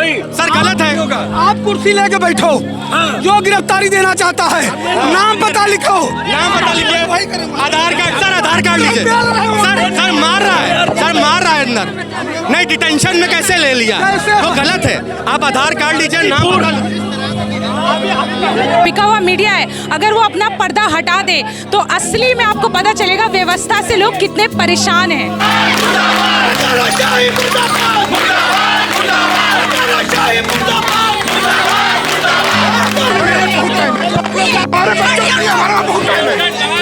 Sir गलत है। आप कुर्सी लेके बैठो, जो गिरफ्तारी देना चाहता है नाम पता लिखो। नाम पता लिखिए, आधार कार्ड सर, आधार कार्ड लीजिए। सर मार रहा है, सर मार रहा है अंदर। नहीं, डिटेंशन में कैसे ले लिया, वो गलत है। आप आधार कार्ड लीजिए, नाम पता। बिका हुआ मीडिया है, अगर वो अपना पर्दा हटा दे तो असली में आपको पता चलेगा व्यवस्था से लोग कितने परेशान हैं।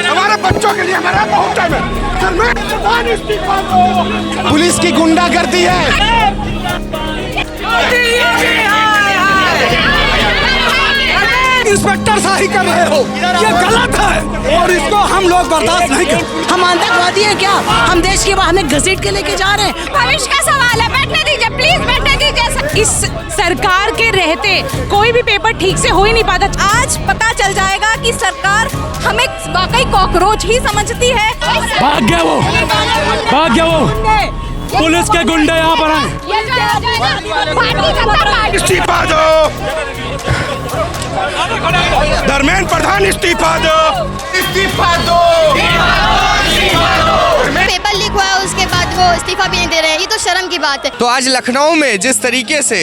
हमारे बच्चों के लिए हमारा बहुत टाइम है। पुलिस की गुंडागर्दी है। इंस्पेक्टर शाही कर रहे हो, ये गलत है और इसको हम लोग बर्दाश्त नहीं करें। हम आतंकवादी हैं क्या? हम देश के बाहर में घसीट के लेके जा रहे हैं। भविष्य का सवाल है, बैठने दीजिए प्लीज, बैठने दीजिए। इस सरकार के रहते कोई भी पेपर ठीक से हो ही नहीं पाता। आज पता चल जाएगा कि सरकार हमें वाकई कॉकरोच ही समझती है। भाग गया वो, भाग गया वो। पुलिस के गुंडे यहाँ पर हैं। इस्तीफा दो, धर्मेंद्र प्रधान इस्तीफा दो, इस्तीफा दो। पेपर लीक हुआ है, उसके बाद वो इस्तीफा भी नहीं दे रहे हैं, ये तो शर्म की बात है। तो आज लखनऊ में जिस तरीके से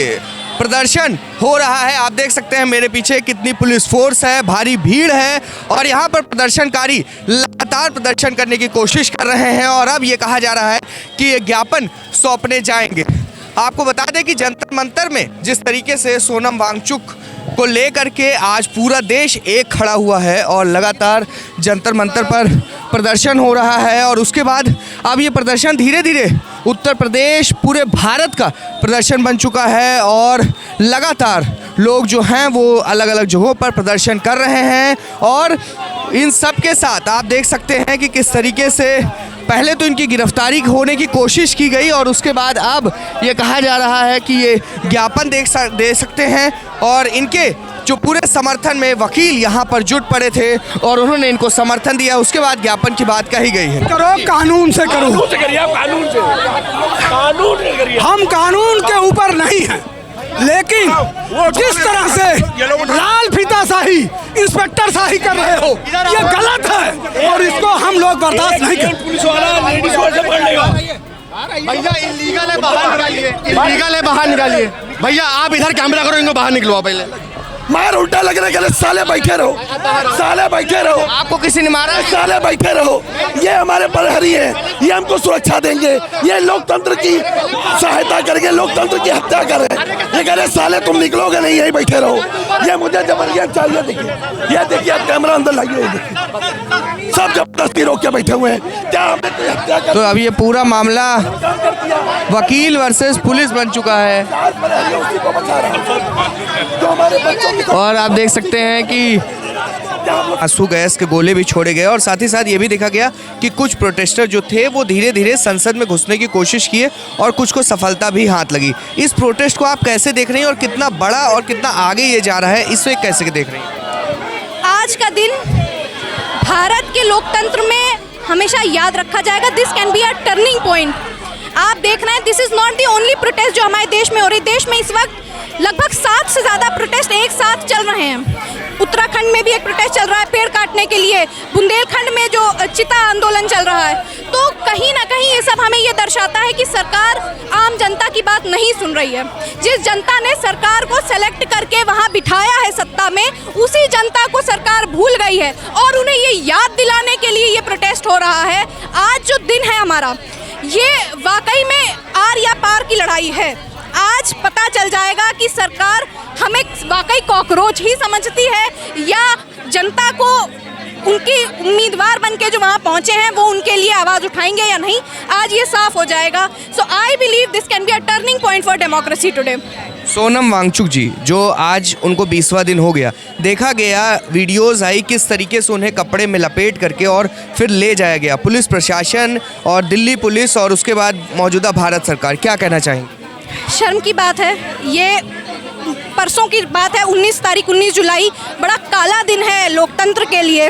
प्रदर्शन हो रहा है, आप देख सकते हैं मेरे पीछे कितनी पुलिस फोर्स है, भारी भीड़ है और यहाँ पर प्रदर्शनकारी लगातार प्रदर्शन करने की कोशिश कर रहे हैं और अब ये कहा जा रहा है कि ये ज्ञापन सौंपने जाएंगे। आपको बता दें कि जंतर मंतर में जिस तरीके से सोनम वांगचुक को लेकर के आज पूरा देश एक खड़ा हुआ है और लगातार जंतर मंतर पर प्रदर्शन हो रहा है और उसके बाद अब ये प्रदर्शन धीरे धीरे उत्तर प्रदेश, पूरे भारत का प्रदर्शन बन चुका है और लगातार लोग जो हैं वो अलग अलग जगहों पर प्रदर्शन कर रहे हैं और इन सब के साथ आप देख सकते हैं कि किस तरीके से पहले तो इनकी गिरफ्तारी होने की कोशिश की गई और उसके बाद अब ये कहा जा रहा है कि ये ज्ञापन दे सकते हैं और इनके जो पूरे समर्थन में वकील यहाँ पर जुट पड़े थे और उन्होंने इनको समर्थन दिया। उसके बाद ज्ञापन की बात कही गई है। करो, कानून से करो। हम कानून के ऊपर नहीं हैं, लेकिन जिस तरह से लाल फीता शाही, इंस्पेक्टर शाही कर रहे हो, ये गलत है और इसको हम लोग बर्दाश्त नहीं करें। भैया इलीगल है, बाहर निकालिए। इलीगल है, बाहर निकालिए। भैया आप इधर कैमरा करो, इनको बाहर निकलवाओ पहले। मार उल्टा लगने के लिए साले बैठे रहो, साले बैठे रहो। आपको किसी ने मारा? साले बैठे रहो, ये हमारे प्रहरी है, ये हमको सुरक्षा देंगे, ये लोकतंत्र की सहायता करेंगे, लोकतंत्र की हत्या कर रहे हैं। ये कह रहे साले तुम निकलोगे नहीं, यही बैठे रहो। ये मुझे जबरदस्ती चाहिए, देखिए ये देखिए, आप कैमरा अंदर लाइए, देखिए सब जबरदस्ती रोक के बैठे हुए हैं। क्या हमने कोई हत्या कर? तो अब ये पूरा मामला वकील वर्सेस पुलिस बन चुका है और आप देख सकते हैं कि आंसू गैस के गोले भी छोड़े गए और साथ ही साथ ये भी देखा गया कि कुछ प्रोटेस्टर जो थे वो धीरे धीरे संसद में घुसने की कोशिश किए और कुछ को सफलता भी हाथ लगी। इस प्रोटेस्ट को आप कैसे देख रहे हैं और कितना बड़ा और कितना आगे ये जा रहा है, इसे कैसे देख रहे हैं? आज का दिन भारत के लोकतंत्र में हमेशा याद रखा जाएगा। This can be a turning point. आप देख रहे हैं, this is not the only protest जो हमारे देश में हो रही। देश में इस वक्त लगभग 7 से ज़्यादा प्रोटेस्ट एक साथ चल रहे हैं। उत्तराखंड में भी एक प्रोटेस्ट चल रहा है पेड़ काटने के लिए, बुंदेलखंड में जो चिता आंदोलन चल रहा है। तो कहीं ना कहीं ये सब हमें ये दर्शाता है कि सरकार आम जनता की बात नहीं सुन रही है। जिस जनता ने सरकार को सेलेक्ट करके वहाँ बिठाया है सत्ता में, उसी जनता को सरकार भूल गई है और उन्हें ये याद दिलाने के लिए ये प्रोटेस्ट हो रहा है। आज जो दिन है हमारा, ये वाकई में आर या पार की लड़ाई है। आज पता चल जाएगा कि सरकार हमें वाकई कॉकरोच ही समझती है या जनता को उनकी उम्मीदवार बनके जो वहाँ पहुँचे हैं वो उनके लिए आवाज़ उठाएंगे या नहीं, आज ये साफ हो जाएगा। So I believe this can be a turning point for democracy today. Sonam Wangchuk ji, जो आज उनको 20वां दिन हो गया, देखा गया वीडियोस आई किस तरीके से उन्हें कपड़े में लपेट करके और फिर ले जाया गया पुलिस प्रशासन और दिल्ली पुलिस और उसके बाद मौजूदा भारत सरकार, क्या कहना चाहेंगे? शर्म की बात है, ये परसों की बात है, 19 जुलाई बड़ा काला दिन है लोकतंत्र के लिए।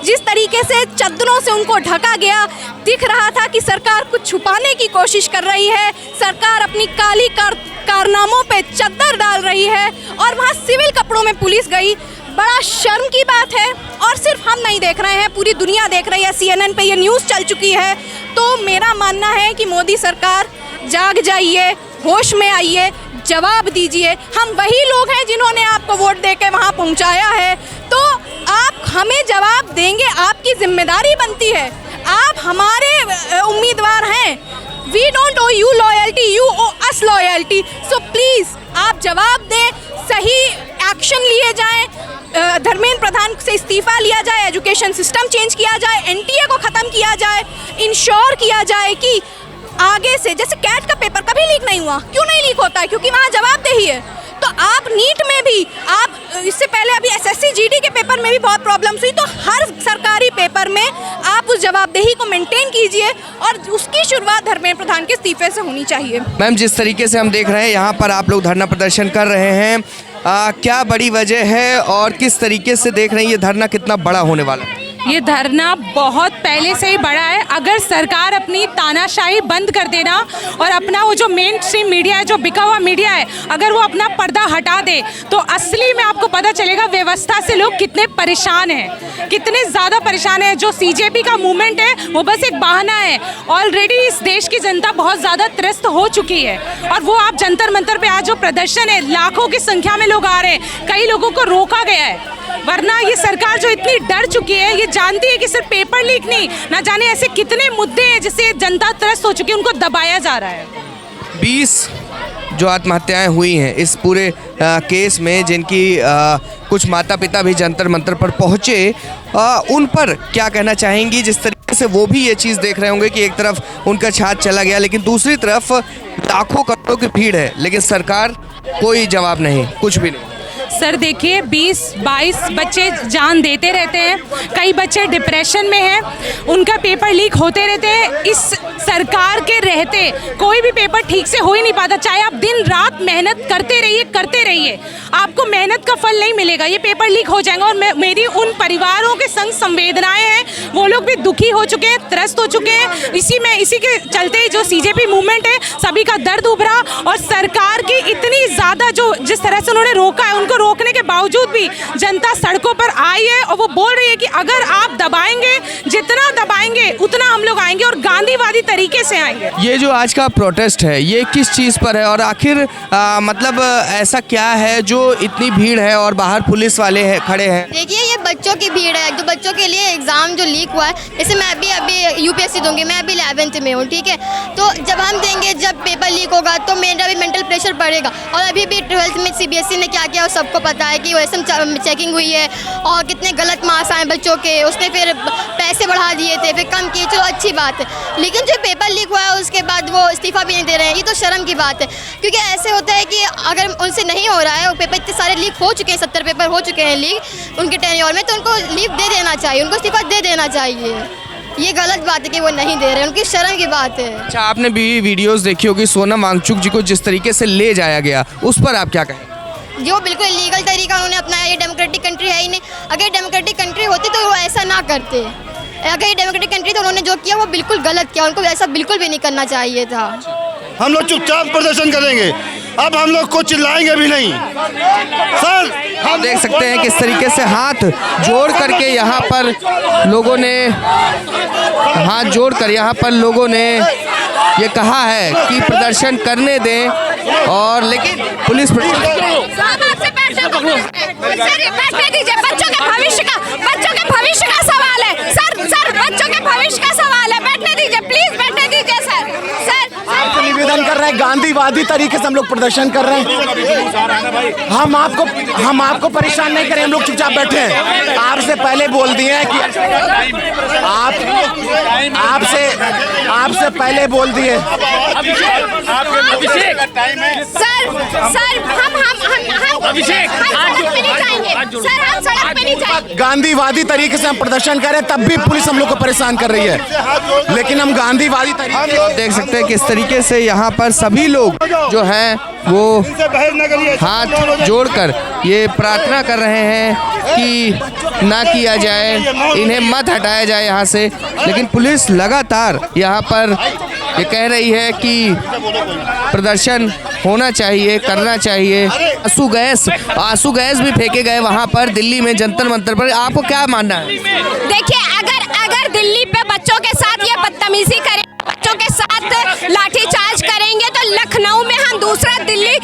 जिस तरीके से चद्दरों से उनको ढका गया, दिख रहा था कि सरकार कुछ छुपाने की कोशिश कर रही है। सरकार अपनी काली कारनामों पे चद्दर गई है और वहाँ सिविल कपड़ों में पुलिस गई। बड़ा शर्म की बात है। और सिर्फ हम नहीं देख रहे हैं, पूरी दुनिया देख रही है, CNN पे ये न्यूज़ चल चुकी है। तो मेरा मानना है कि मोदी सरकार जाग जाइए, होश में आइए, जवाब दीजिए। हम वही लोग हैं जिन्होंने आपको वोट दे के वहाँ पहुँचाया है, तो आप हमें जवाब देंगे, आपकी जिम्मेदारी बनती है। आप हमारे उम्मीदवार हैं। We don't owe you loyalty, you owe us loyalty. So please आप जवाब दें, सही एक्शन लिए जाएं, धर्मेंद्र प्रधान से इस्तीफा लिया जाए, एजुकेशन सिस्टम चेंज किया जाए, NTA को ख़त्म किया जाए, इंश्योर किया जाए कि आगे से, जैसे कैट का पेपर कभी लीक नहीं हुआ, क्यों नहीं लीक होता है? क्योंकि वहाँ जवाबदेही है। तो आप नीट में भी, आप इससे पहले अभी SSC GD के पेपर में भी बहुत प्रॉब्लम्स हुई, तो हर सरकारी पेपर में आप उस जवाबदेही को मेंटेन कीजिए और उसकी शुरुआत धर्मेंद्र प्रधान के इस्तीफे से होनी चाहिए। मैम, जिस तरीके से हम देख रहे हैं यहाँ पर आप लोग धरना प्रदर्शन कर रहे हैं, क्या बड़ी वजह है और किस तरीके से देख रहे हैं ये धरना कितना बड़ा होने वाला है? ये धरना बहुत पहले से ही बड़ा है। अगर सरकार अपनी तानाशाही बंद कर देना और अपना वो जो मेन स्ट्रीम मीडिया है, जो बिका हुआ मीडिया है, अगर वो अपना पर्दा हटा दे तो असली में आपको पता चलेगा व्यवस्था से लोग कितने परेशान हैं, कितने ज़्यादा परेशान हैं। जो CJP का मूवमेंट है वो बस एक बहाना है। ऑलरेडी इस देश की जनता बहुत ज़्यादा त्रस्त हो चुकी है और वो आप जंतर मंतर पे आज जो प्रदर्शन है, लाखों की संख्या में लोग आ रहे हैं, कई लोगों को रोका गया है। वरना ये सरकार जो इतनी डर चुकी है, ये जानती है कि सिर्फ पेपर लीक नहीं, ना जाने ऐसे कितने मुद्दे हैं जिससे जनता त्रस्त हो चुकी है, उनको दबाया जा रहा है। 20 जो आत्महत्याएं हुई हैं इस पूरे केस में, जिनकी कुछ माता पिता भी जंतर मंतर पर पहुंचे, उन पर क्या कहना चाहेंगी? जिस तरीके से वो भी ये चीज़ देख रहे होंगे कि एक तरफ उनका छात्र चला गया, लेकिन दूसरी तरफ लाखों करोड़ों की भीड़ है, लेकिन सरकार कोई जवाब नहीं, कुछ भी नहीं। सर देखिए, 20-22 बच्चे जान देते रहते हैं, कई बच्चे डिप्रेशन में हैं, उनका पेपर लीक होते रहते हैं। इस सरकार के रहते कोई भी पेपर ठीक से हो ही नहीं पाता। चाहे आप दिन रात मेहनत करते रहिए, आपको मेहनत का फल नहीं मिलेगा, ये पेपर लीक हो जाएंगे। और मेरी उन परिवारों के संग संवेदनाएं हैं, वो लोग भी दुखी हो चुके हैं, त्रस्त हो चुके हैं। इसी के चलते ही जो CJP मूवमेंट है, सभी का दर्द उभरा और सरकार की इतनी ज़्यादा जो जिस तरह से उन्होंने रोका है, उनको रोकने के बावजूद भी जनता सड़कों पर आई है और वो बोल रही है कि अगर आप दबाएंगे, जितना दबाएंगे उतना हम लोग आएंगे और गांधीवादी तरीके से आएंगे। ये जो आज का प्रोटेस्ट है, ये किस चीज़ पर है और आखिर मतलब ऐसा क्या है जो इतनी भीड़ है और बाहर पुलिस वाले हैं खड़े हैं? देखिए, ये बच्चों की भीड़ है, जो बच्चों के लिए एग्ज़ाम जो लीक हुआ है, जैसे मैं अभी UPSC दूंगी, मैं अभी 11th में हूँ, ठीक है। तो जब हम देंगे, जब पेपर लीक होगा तो मेरा भी मेंटल प्रेशर पड़ेगा। और अभी भी 12th में CBSE ने क्या किया वो सबको पता है कि OSM चेकिंग हुई है और कितने गलत मार्क्स आए बच्चों के, उसने फिर पैसे बढ़ा दिए थे, फिर कम किए, चलो अच्छी बात है। लेकिन जो पेपर लीक हुआ है उसके बाद वो इस्तीफा भी नहीं दे रहे हैं, ये तो शर्म की बात है। क्योंकि ऐसे होता है कि अगर उनसे नहीं हो रहा है, वो पेपर इतने सारे लीक हो चुके हैं, 70 पेपर हो चुके हैं लीक उनके टेन्योर में, तो उनको लीव दे देना चाहिए, उनको इस्तीफा दे देना चाहिए। ये गलत बात है कि वो नहीं दे रहे, उनकी शर्म की बात है। अच्छा, आपने भी वीडियोस देखी होगी सोनम वांगचुक जी को जिस तरीके से ले जाया गया, उस पर आप क्या कहें? जो बिल्कुल इलीगल तरीका उन्होंने अपनाया, ये डेमोक्रेटिक कंट्री है ही नहीं। अगर डेमोक्रेटिक कंट्री होती तो वो ऐसा ना करते। अगर ये डेमोक्रेटिक कंट्री तो उन्होंने जो किया वो बिल्कुल गलत किया, उनको ऐसा बिल्कुल भी नहीं करना चाहिए था। हम लोग चुपचाप प्रदर्शन करेंगे, अब हम लोग को चिल्लाएंगे भी नहीं। सर, हम देख सकते हैं किस तरीके से हाथ जोड़ करके यहाँ पर लोगों ने ये कहा है कि प्रदर्शन करने दें, और लेकिन पुलिस बैठने दीजिए, बच्चों के भविष्य का सवाल है सर, बच्चों के भविष्य का सवाल है, बैठने दीजिए, प्लीज बैठने दीजिए सर। आपसे निवेदन कर रहे हैं, गांधीवादी तरीके से हम लोग प्रदर्शन कर रहे हैं। हम आपको परेशान नहीं करें, हम लोग चुपचाप बैठे हैं। आपसे पहले बोल दिए हैं कि आपसे पहले बोल दिए गांधीवादी तरीके से हम प्रदर्शन कर रहे हैं, तब भी पुलिस हम लोग को परेशान कर रही है। लेकिन हम गांधीवादी तरीके देख सकते हैं किस तरीके से यहाँ पर सभी लोग जो हैं वो हाथ जोड़कर ये प्रार्थना कर रहे हैं कि ना किया जाए, इन्हें मत हटाया जाए यहाँ से। लेकिन पुलिस लगातार यहाँ पर ये कह रही है कि प्रदर्शन होना चाहिए, करना चाहिए। आंसू गैस भी फेंके गए वहाँ पर दिल्ली में जंतर मंतर पर। आपको क्या मानना है? देखिए, अगर दिल्ली पे बच्चों के साथ ये बदतमीजी करें, बच्चों के साथ लाठीचार्ज करेंगे, तो लखनऊ में हम दूसरा दिल्ली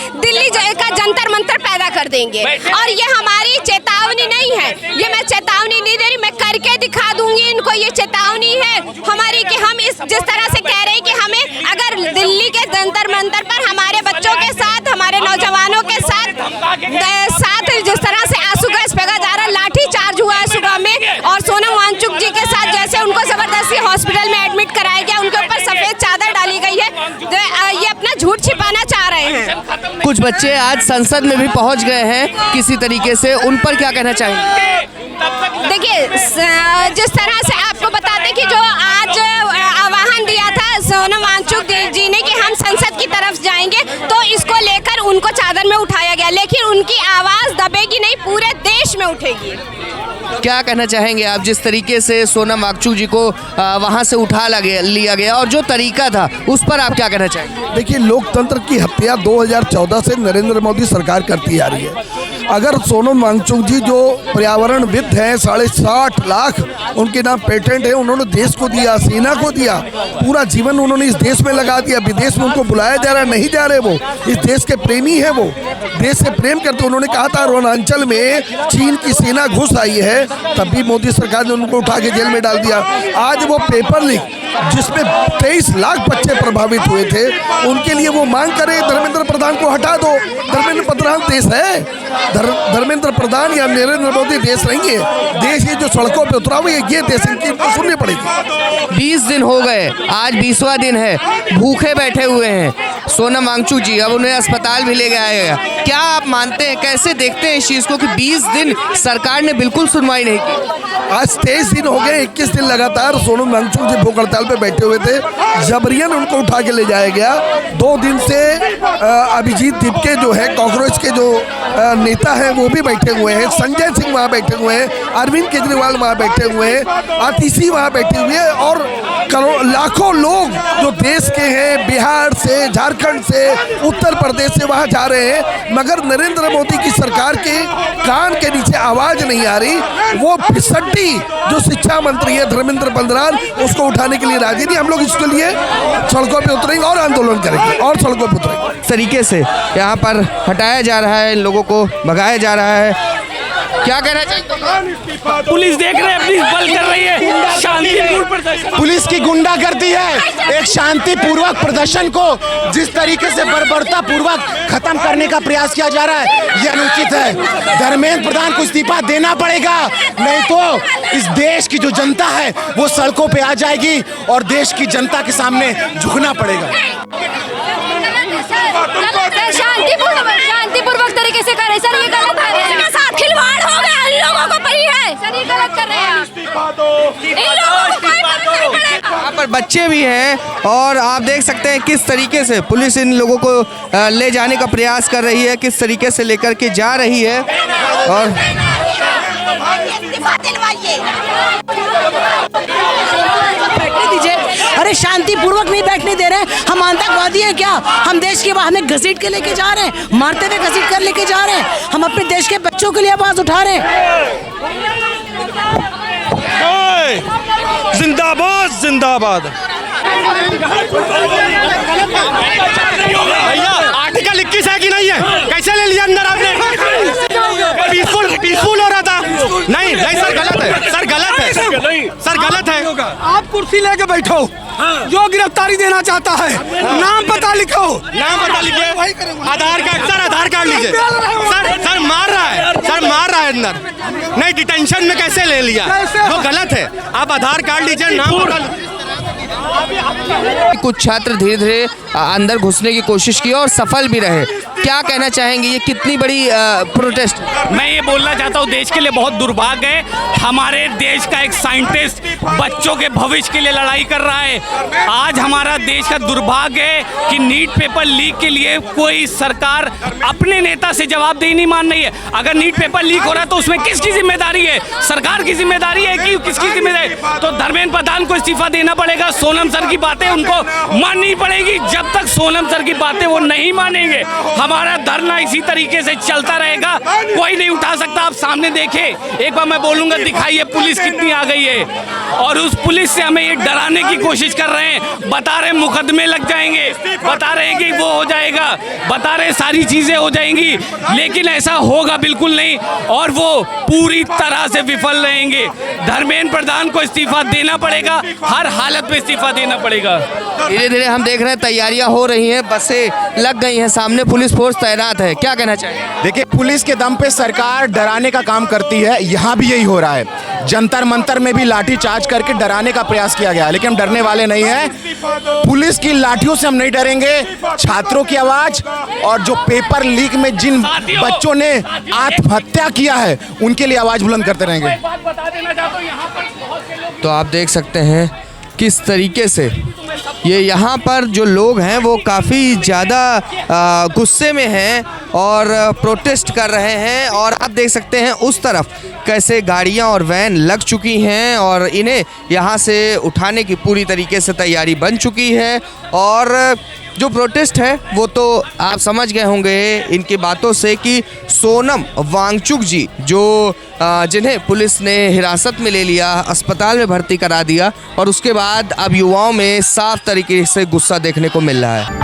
का जंतर मंतर पैदा कर देंगे। और ये हमारी चेतावनी नहीं है, ये मैं चेतावनी नहीं दे रही, मैं करके दिखा दूंगी इनको। ये चेतावनी है हमारी कि हम जिस तरह से कह रहे हैं कि हमें अगर दिल्ली के जंतर मंतर पर हमारे बच्चों के साथ, हमारे नौजवानों के साथ जिस तरह से आंसू गैस फेंका जा रहा है, लाठी चार्ज हुआ है सुबह में, और सोनम वांगचुक जी के साथ जैसे उनको जबरदस्ती हॉस्पिटल में एडमिट कराया गया, उनके ऊपर सफेद चादर डाली गई है, ये अपना झूठ छिपाना चाह रहे हैं। कुछ बच्चे आज संसद में भी पहुंच गए हैं किसी तरीके से, उन पर क्या कहना चाहेंगे? देखिए, जिस तरह से आपको बता दें कि जो आज आह्वान दिया था सोनम वांगचुक जी ने कि हम संसद की तरफ जाएंगे, तो इसको लेकर उनको चादर में उठाया गया, लेकिन उनकी आवाज दबेगी नहीं, पूरे देश में उठेगी। क्या कहना चाहेंगे आप, जिस तरीके से सोनम वांगचुक जी को वहां से उठा लिया गया और जो तरीका था उस पर आप क्या कहना चाहेंगे? देखिए, लोकतंत्र की हत्या 2014 से नरेंद्र मोदी सरकार करती आ रही है। अगर सोनम वांगचुक जी जो पर्यावरणविद हैं, 60.5 लाख उनके नाम पेटेंट है, उन्होंने देश को दिया, सेना को दिया, पूरा जीवन उन्होंने इस देश में लगा दिया। विदेश में उनको बुलाया जा रहा है, नहीं जा रहे, वो इस देश के प्रेमी है, वो देश से प्रेम करते। उन्होंने कहा था अरुणाचल में चीन की सेना घुस आई है, तब भी मोदी सरकार ने उनको उठा के जेल में डाल दिया। आज वो पेपर लीक जिसमें 23 लाख बच्चे प्रभावित हुए थे, उनके लिए वो मांग करे धर्मेंद्र प्रधान को हटा दो। धर्मेंद्र प्रधान देश है, धर्मेंद्र प्रधान या नरेंद्र मोदी देश नहीं है। देश ये जो सड़कों पे उतरा हुआ है, ये देश इनको सुननी पड़ेगी। 20 दिन हो गए, आज 20वां दिन है, भूखे बैठे हुए हैं सोनम वांगचुक जी। अब उन्हें अस्पताल भी ले गया गया। क्या आप मानते हैं, कैसे देखते हैं इस चीज़ को कि 20 दिन सरकार ने बिल्कुल सुनवाई नहीं की? आज 23 दिन हो गए, 21 दिन लगातार सोनम वांगचुक जी भूख हड़ताल पे बैठे हुए थे, जबरियन उनको उठा के ले जाया गया। 2 दिन से अभिजीत दीपके जो है, कॉकरोच के जो नेता हैं, वो भी बैठे हुए हैं, संजय सिंह वहाँ बैठे हुए हैं, अरविंद केजरीवाल वहाँ बैठे हुए हैं, आतिशी वहाँ बैठे हुए हैं, और लाखों लोग जो देश के हैं, बिहार से, झारखंड से, उत्तर प्रदेश से वहाँ जा रहे हैं, मगर नरेंद्र मोदी की सरकार के कान के नीचे आवाज नहीं आ रही। वो फिसड्डी जो शिक्षा मंत्री है धर्मेंद्र प्रधान, उसको उठाने के लिए राजी नहीं। हम लोग इसके लिए सड़कों पे उतरेंगे और आंदोलन करेंगे और सड़कों पे उतरेंगे। इस तरीके से यहाँ पर हटाया जा रहा है, इन लोगों को भगाया जा रहा है। क्या कहना चाहिए? पुलिस देख रहे हैं, पुलिस बल कर रही है, शांतिपूर्ण प्रदर्शन। पुलिस की गुंडागर्दी है। एक शांतिपूर्वक प्रदर्शन को जिस तरीके से बर्बरता पूर्वक खत्म करने का प्रयास किया जा रहा है, ये अनुचित है। धर्मेंद्र प्रधान को इस्तीफा देना पड़ेगा, नहीं तो इस देश की जो जनता है वो सड़कों पे आ जाएगी और देश की जनता के सामने झुकना पड़ेगा। शांतिपूर्वक तरीके से करें सर, ये गलत है, इसके साथ खिलवाड़ हो गया, इन लोगों को पड़ी है सर, ये गलत कर रहे हैं, इन लोगों को कोई फर्क नहीं पड़ेगा। यहाँ पर बच्चे भी हैं और आप देख सकते हैं किस तरीके से पुलिस इन लोगों को ले जाने का प्रयास कर रही है, किस तरीके से लेकर के जा रही है। और बैठने दीजिए। अरे शांतिपूर्वक नहीं बैठने दे रहे, हम आतंकवादी हैं क्या? हम देश के हमें घसीट के लेके जा रहे हैं, मारते हुए घसीट कर लेके जा रहे हैं। हम अपने देश के बच्चों के लिए आवाज उठा रहे हैं। जिंदाबाद जिंदाबाद। भैया आर्टिकल 21 है कि नहीं है? कैसे ले लिया अंदर आपने? पीसफुल हो रहा था। नहीं नहीं सर, गलत है सर, गलत है सर, गलत है। आप कुर्सी लेके बैठो, जो गिरफ्तारी देना चाहता है नाम पता लिखो, नाम पता लिखिए, आधार कार्ड सर, आधार कार्ड लीजिए सर मार रहा है सर, मार रहा है अंदर। नहीं, डिटेंशन में कैसे ले लिया? वो गलत है। आप आधार कार्ड लीजिए, नाम पता लीजिए। कुछ छात्र धीरे धीरे अंदर घुसने की कोशिश की और सफल भी रहे। क्या कहना चाहेंगे, ये कितनी बड़ी प्रोटेस्ट? मैं ये बोलना चाहता हूँ, देश के लिए बहुत दुर्भाग्य है, हमारे देश का एक साइंटिस्ट बच्चों के भविष्य के लिए लड़ाई कर रहा है। आज हमारा देश का दुर्भाग्य है कि नीट पेपर लीक के लिए कोई सरकार अपने नेता से जवाबदेही नहीं मान रही है। अगर नीट पेपर लीक हो रहा है तो उसमें किसकी जिम्मेदारी है? सरकार की जिम्मेदारी है कि किसकी जिम्मेदारी? तो धर्मेंद्र प्रधान को इस्तीफा देना पड़ेगा। सोनम सर की बातें उनको माननी पड़ेगी। जब तक सोनम सर की बातें वो नहीं मानेंगे, हमारा धरना इसी तरीके से चलता रहेगा, कोई नहीं उठा सकता। आप सामने देखें, एक बार मैं बोलूंगा, दिखाइए पुलिस कितनी आ गई है, और उस पुलिस से हमें ये डराने की कोशिश कर रहे हैं। बता रहे मुकदमे लग जाएंगे, बता रहे कि वो हो जाएगा, बता रहे सारी चीजें हो जाएंगी, लेकिन ऐसा होगा बिल्कुल नहीं, और वो पूरी तरह से विफल रहेंगे। धर्मेंद्र प्रधान को इस्तीफा देना पड़ेगा, हर हालत में इस्तीफा देना पड़ेगा। धीरे धीरे हम देख रहे हैं तैयारियां हो रही हैं, बसें लग गई हैं, सामने पुलिस फोर्स तैनात है। क्या कहना चाहिए? देखिए, पुलिस के दम पे सरकार डराने का काम करती है, यहाँ भी यही हो रहा है। जंतर मंतर में भी लाठी चार्ज करके डराने का प्रयास किया गया, लेकिन हम डरने वाले नहीं हैं। पुलिस की लाठियों से हम नहीं डरेंगे। छात्रों की आवाज और जो पेपर लीक में जिन बच्चों ने आत्महत्या किया है, उनके लिए आवाज बुलंद करते रहेंगे। तो आप देख सकते हैं किस तरीके से ये यहाँ पर जो लोग हैं वो काफ़ी ज़्यादा गुस्से में हैं और प्रोटेस्ट कर रहे हैं, और आप देख सकते हैं उस तरफ कैसे गाड़ियाँ और वैन लग चुकी हैं और इन्हें यहाँ से उठाने की पूरी तरीके से तैयारी बन चुकी है। और जो प्रोटेस्ट है वो तो आप समझ गए होंगे इनकी बातों से कि सोनम वांगचुक जी जो जिन्हें पुलिस ने हिरासत में ले लिया, अस्पताल में भर्ती करा दिया, और उसके बाद अब युवाओं में साफ तरीके से गुस्सा देखने को मिल रहा है।